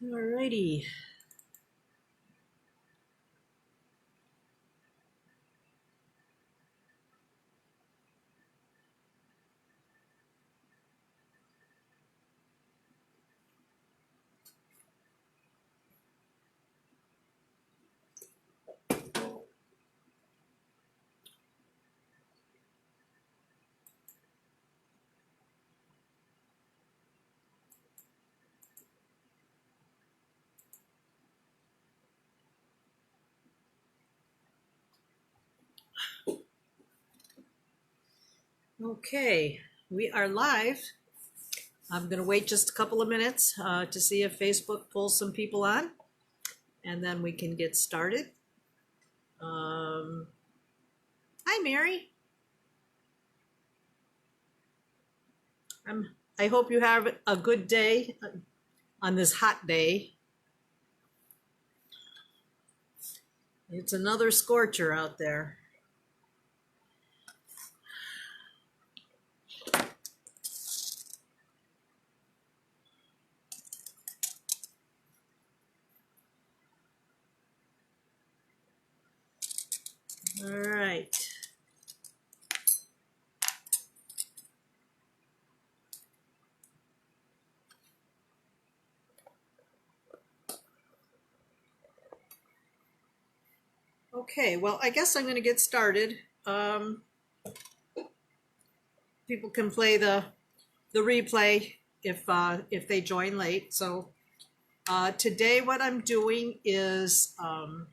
Alrighty. Okay, we are live. I'm going to wait just a couple of minutes to see if Facebook pulls some people on, and then we can get started. Hi, Mary. I hope you have a good day on this hot day. It's another scorcher out there. All right. Okay, well, I guess I'm going to get started. People can play the replay if they join late. So today, what I'm doing is an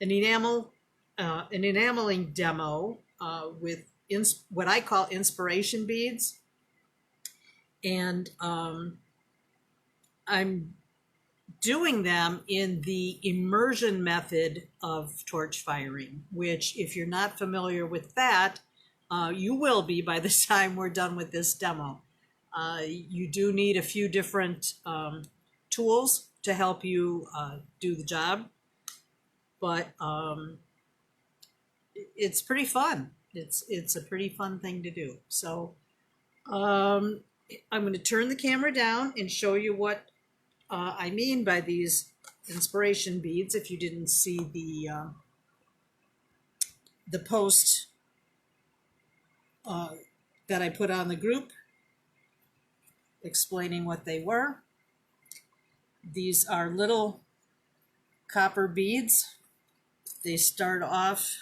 enameling demo with what I call inspiration beads, and I'm doing them in the immersion method of torch firing, which, if you're not familiar with that, you will be by the time we're done with this demo. You do need a few different tools to help you do the job, but it's pretty fun. It's a pretty fun thing to do. So I'm going to turn the camera down and show you what I mean by these inspiration beads. If you didn't see the post that I put on the group explaining what they were. These are little copper beads. They start off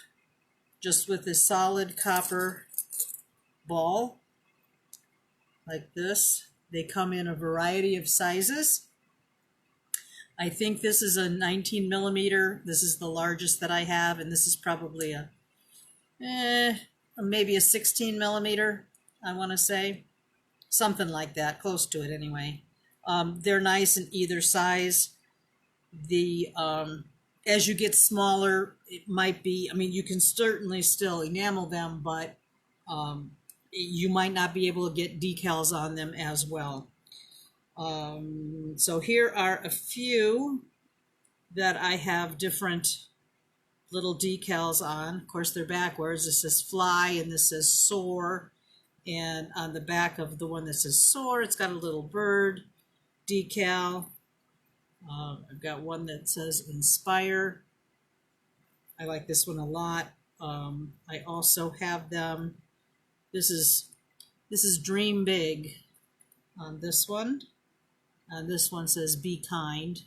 just with a solid copper ball like this. They come in a variety of sizes. I think this is a 19 millimeter. This is the largest that I have, and this is probably a maybe a 16 millimeter, I want to say. Something like that, close to it anyway. They're nice in either size. The as you get smaller, it might be, I mean, you can certainly still enamel them, but you might not be able to get decals on them as well. So here are a few that I have different little decals on. Of course, they're backwards. This says fly and this says soar. And on the back of the one that says soar, it's got a little bird decal. I've got one that says inspire. I like this one a lot. I also have them. This is dream big on this one. And this one says be kind.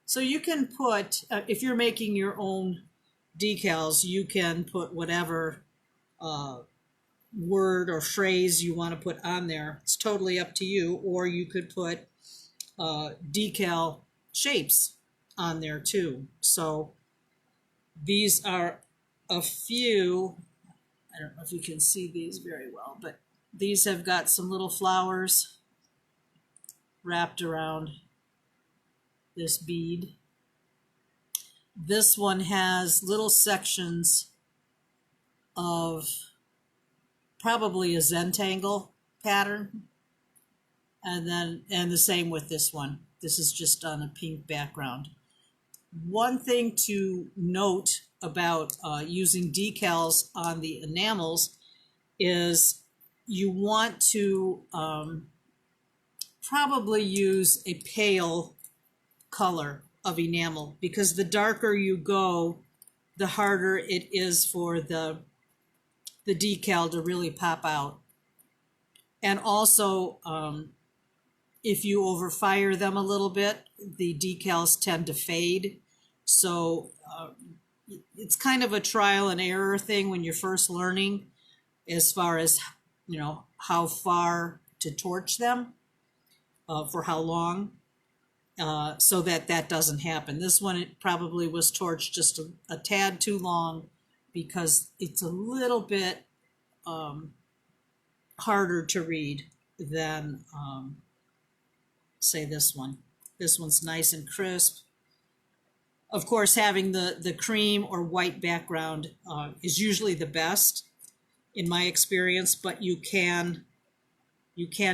So you can put, if you're making your own decals, you can put whatever word or phrase you want to put on there. It's totally up to you. Or you could put decal shapes on there too. So these are a few. I don't know if you can see these very well, but these have got some little flowers wrapped around this bead. This one has little sections of probably a Zentangle pattern, and the same with this one. This is just on a pink background. One thing to note about using decals on the enamels is you want to probably use a pale color of enamel, because the darker you go, the harder it is for the decal to really pop out. And also, if you overfire them a little bit, the decals tend to fade. So it's kind of a trial and error thing when you're first learning, as far as, you know, how far to torch them, for how long, so that that doesn't happen. This one, it probably was torched just a tad too long, because it's a little bit harder to read than, say, this one. This one's nice and crisp. Of course, having the cream or white background is usually the best in my experience, but you can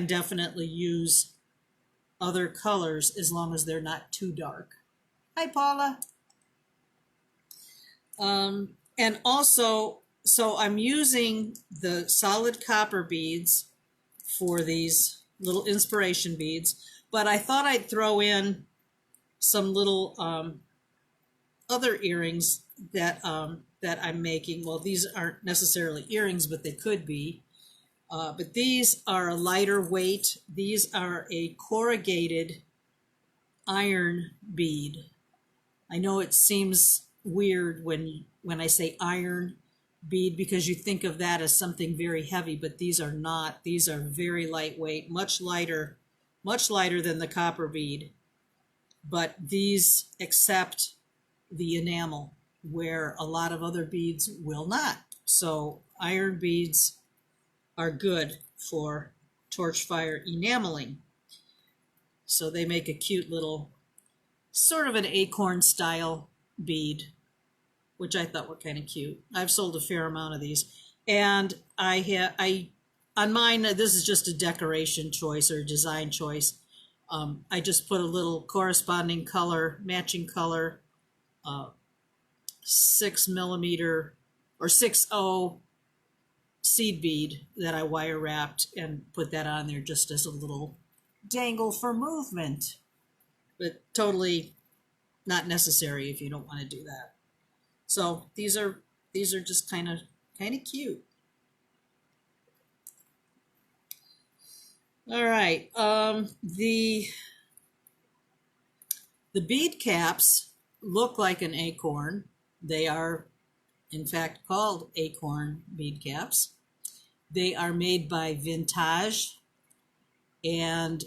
definitely use other colors as long as they're not too dark. Hi, Paula. And also, so I'm using the solid copper beads for these little inspiration beads, but I thought I'd throw in some little other earrings that that I'm making. Well, these aren't necessarily earrings, but they could be. But these are a lighter weight. These are a corrugated iron bead. I know it seems weird when I say iron bead, because you think of that as something very heavy, but these are not. These are very lightweight, much lighter than the copper bead. But these accept the enamel, where a lot of other beads will not. So iron beads are good for torch fire enameling. So they make a cute little, sort of an acorn style bead, which I thought were kind of cute. I've sold a fair amount of these. And on mine, this is just a decoration choice or design choice. I just put a little corresponding color, matching color, 6mm or 6/0 seed bead that I wire wrapped, and put that on there just as a little dangle for movement, but totally not necessary if you don't want to do that. So these are just kind of cute. All right, the bead caps look like an acorn. They are, in fact, called acorn bead caps. They are made by Vintage, and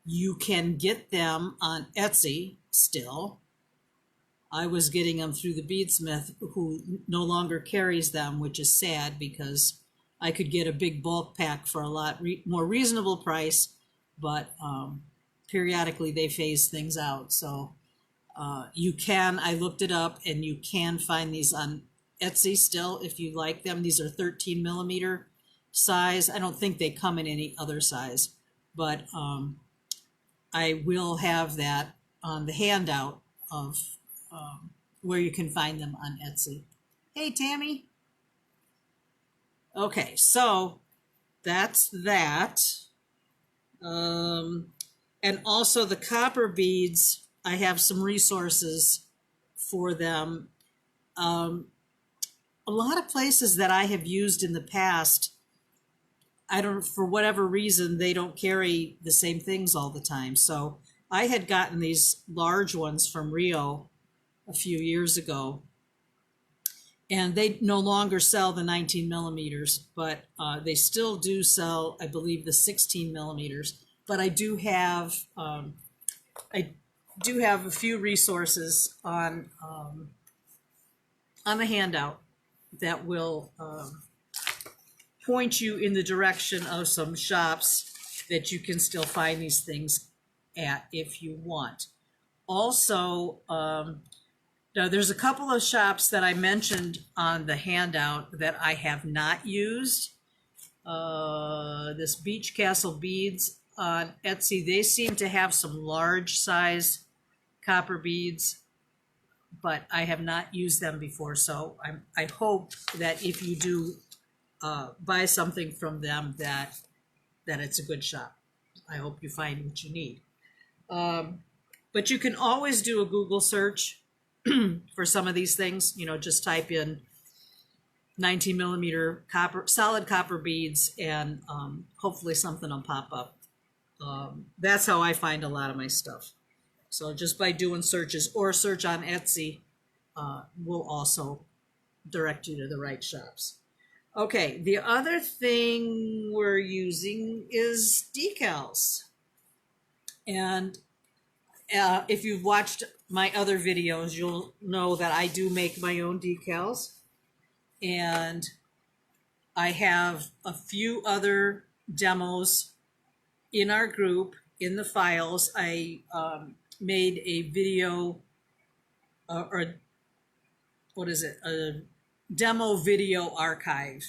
you can get them on Etsy still. I was getting them through the beadsmith, who no longer carries them, which is sad, because I could get a big bulk pack for a lot more reasonable price, but periodically they phase things out. So you can, I looked it up, and you can find these on Etsy still if you like them. These are 13mm size. I don't think they come in any other size, but I will have that on the handout of where you can find them on Etsy. Hey, Tammy. Okay, so that's that. And also the copper beads, I have some resources for them. A lot of places that I have used in the past, for whatever reason, they don't carry the same things all the time. So I had gotten these large ones from Rio a few years ago, and they no longer sell the 19mm, but they still do sell, I believe, the 16mm. But I do have a few resources on the handout that will point you in the direction of some shops that you can still find these things at if you want. Also, now there's a couple of shops that I mentioned on the handout that I have not used. This Beach Castle Beads on Etsy, they seem to have some large size copper beads, but I have not used them before. So I hope that if you do buy something from them, that it's a good shop. I hope you find what you need. But you can always do a Google search for some of these things. You know, just type in 19 millimeter copper, solid copper beads, and hopefully something will pop up. That's how I find a lot of my stuff. So just by doing searches or search on Etsy will also direct you to the right shops. Okay, the other thing we're using is decals. And if you've watched my other videos, you'll know that I do make my own decals. And I have a few other demos in our group, in the files. I made a video, or what is it? A demo video archive,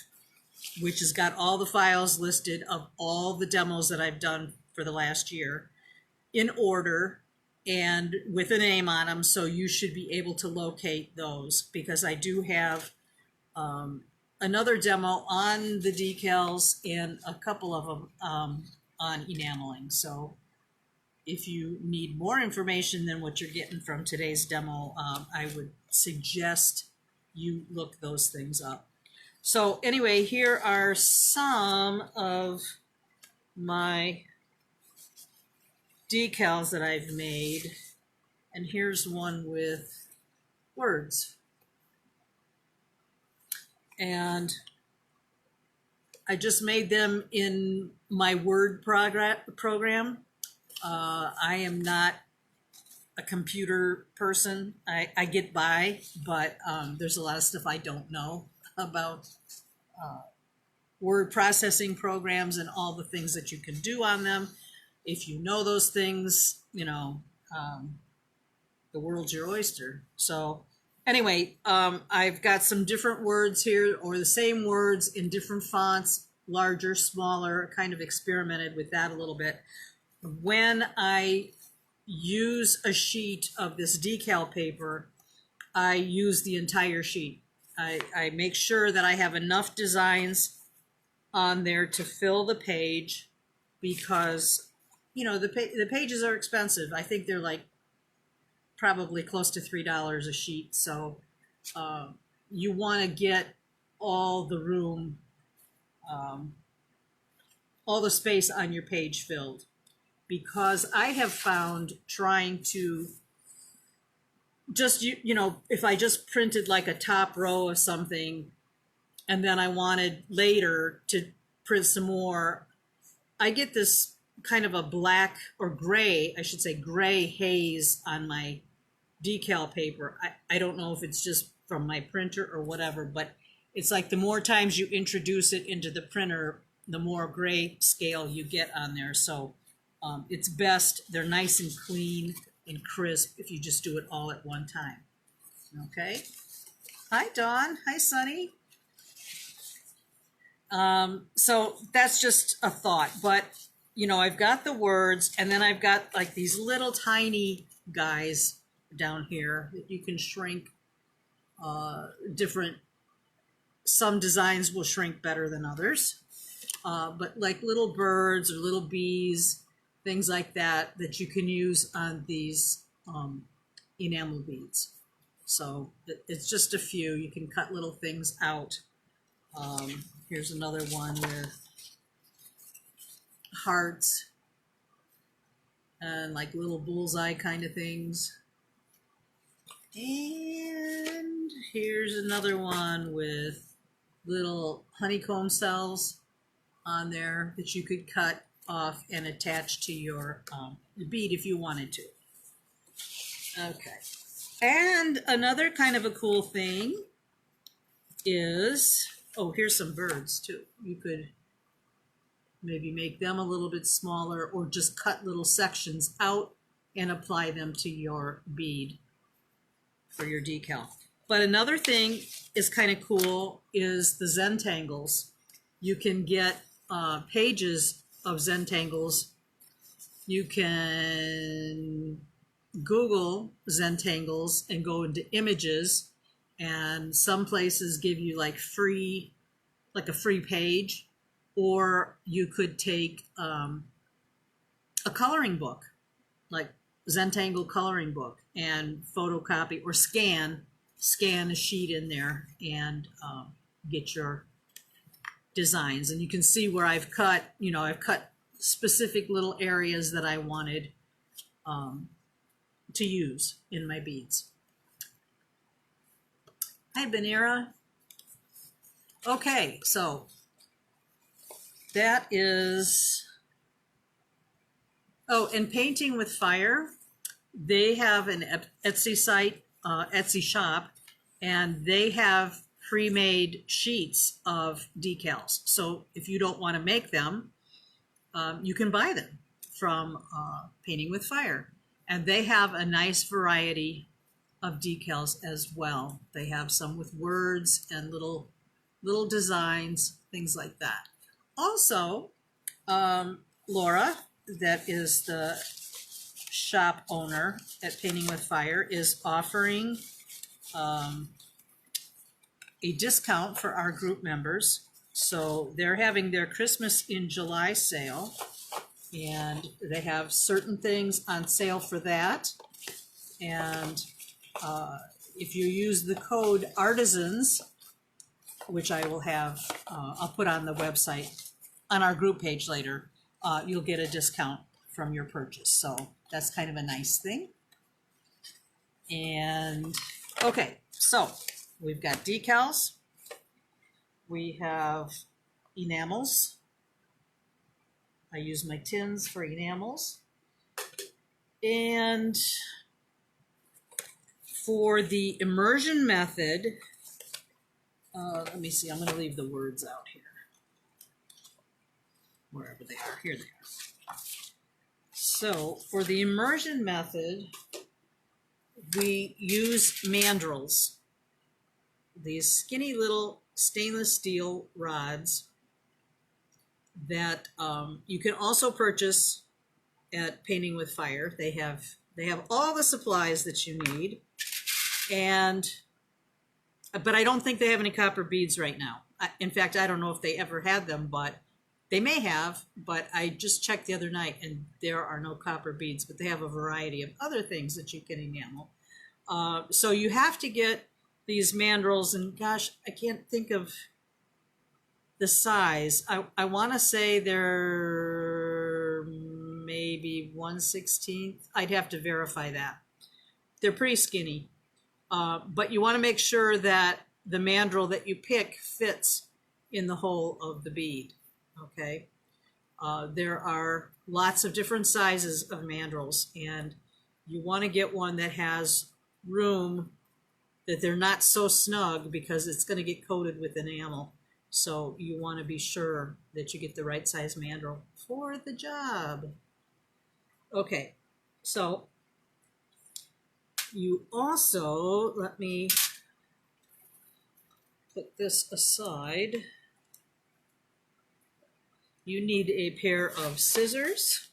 which has got all the files listed of all the demos that I've done for the last year in order and with a name on them. So you should be able to locate those, because I do have another demo on the decals and a couple of them on enameling. So if you need more information than what you're getting from today's demo, I would suggest you look those things up. So anyway, here are some of my decals that I've made. And here's one with words. And I just made them in my Word program. I am not a computer person. I get by, but there's a lot of stuff I don't know about word processing programs and all the things that you can do on them. If you know those things, you know, the world's your oyster. So anyway, I've got some different words here, or the same words in different fonts, larger, smaller, kind of experimented with that a little bit. When I use a sheet of this decal paper, I use the entire sheet. I make sure that I have enough designs on there to fill the page, because, you know, the pages are expensive. I think they're like probably close to $3 a sheet. So you want to get all the room, all the space on your page filled. Because I have found trying to just, you know, if I just printed like a top row of something and then I wanted later to print some more, I get this kind of a black or gray, I should say gray haze on my decal paper. I don't know if it's just from my printer or whatever, but it's like the more times you introduce it into the printer, the more gray scale you get on there. So it's best, they're nice and clean and crisp if you just do it all at one time. Okay. Hi, Dawn. Hi, Sunny. So that's just a thought, but you know, I've got the words, and then I've got like these little tiny guys down here that you can shrink different. Some designs will shrink better than others, but like little birds or little bees, things like that, that you can use on these enamel beads. So it's just a few. You can cut little things out. Here's another one with hearts and like little bullseye kind of things. And here's another one with little honeycomb cells on there that you could cut off and attach to your bead if you wanted to. Okay. And another kind of a cool thing is, oh, here's some birds too. You could maybe make them a little bit smaller, or just cut little sections out and apply them to your bead for your decal. But another thing is kind of cool is the Zentangles. You can get pages of Zentangles. You can Google Zentangles and go into images, and some places give you like a free page, or you could take a coloring book, like Zentangle coloring book, and photocopy or scan a sheet in there and get your designs. And you can see where I've cut, I've cut specific little areas that I wanted to use in my beads. Hi, Benera. Okay, so that is, oh, and Painting with Fire, they have an Etsy site, Etsy shop, and they have pre-made sheets of decals. So if you don't want to make them, you can buy them from Painting with Fire. And they have a nice variety of decals as well. They have some with words and little designs, things like that. Also, Laura, that is the shop owner at Painting with Fire, is offering a discount for our group members. So they're having their Christmas in July sale, and they have certain things on sale for that. And if you use the code ARTISANS, which I will have, I'll put on the website, on our group page later, you'll get a discount from your purchase. So that's kind of a nice thing. And okay, so we've got decals. We have enamels. I use my tins for enamels. And for the immersion method, let me see, I'm going to leave the words out here. Wherever they are, here they are. So for the immersion method, we use mandrels, these skinny little stainless steel rods that you can also purchase at Painting with Fire. They have all the supplies that you need, but I don't think they have any copper beads right now. In fact, I don't know if they ever had them, but they may have. But I just checked the other night, and there are no copper beads. But they have a variety of other things that you can enamel. So you have to get these mandrels, and gosh, I can't think of the size. I want to say they're maybe 1/16. I'd have to verify that. They're pretty skinny, but you want to make sure that the mandrel that you pick fits in the hole of the bead. Okay, there are lots of different sizes of mandrels, and you want to get one that has room, that they're not so snug because it's going to get coated with enamel. So you want to be sure that you get the right size mandrel for the job. Okay, so you also, let me put this aside. You need a pair of scissors,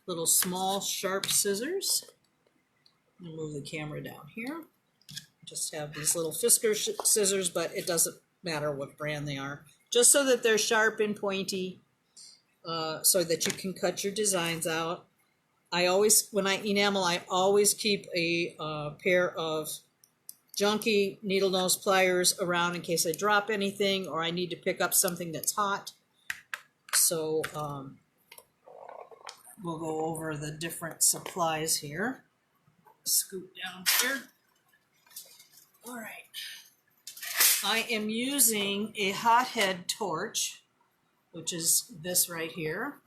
little small sharp scissors. I'm going to move the camera down here. Just have these little Fisker scissors, but it doesn't matter what brand they are. Just so that they're sharp and pointy, so that you can cut your designs out. I always, when I enamel, I always keep a pair of junky needle nose pliers around in case I drop anything or I need to pick up something that's hot. So we'll go over the different supplies here. Scoot down here. All right. I am using a hothead torch, which is this right here.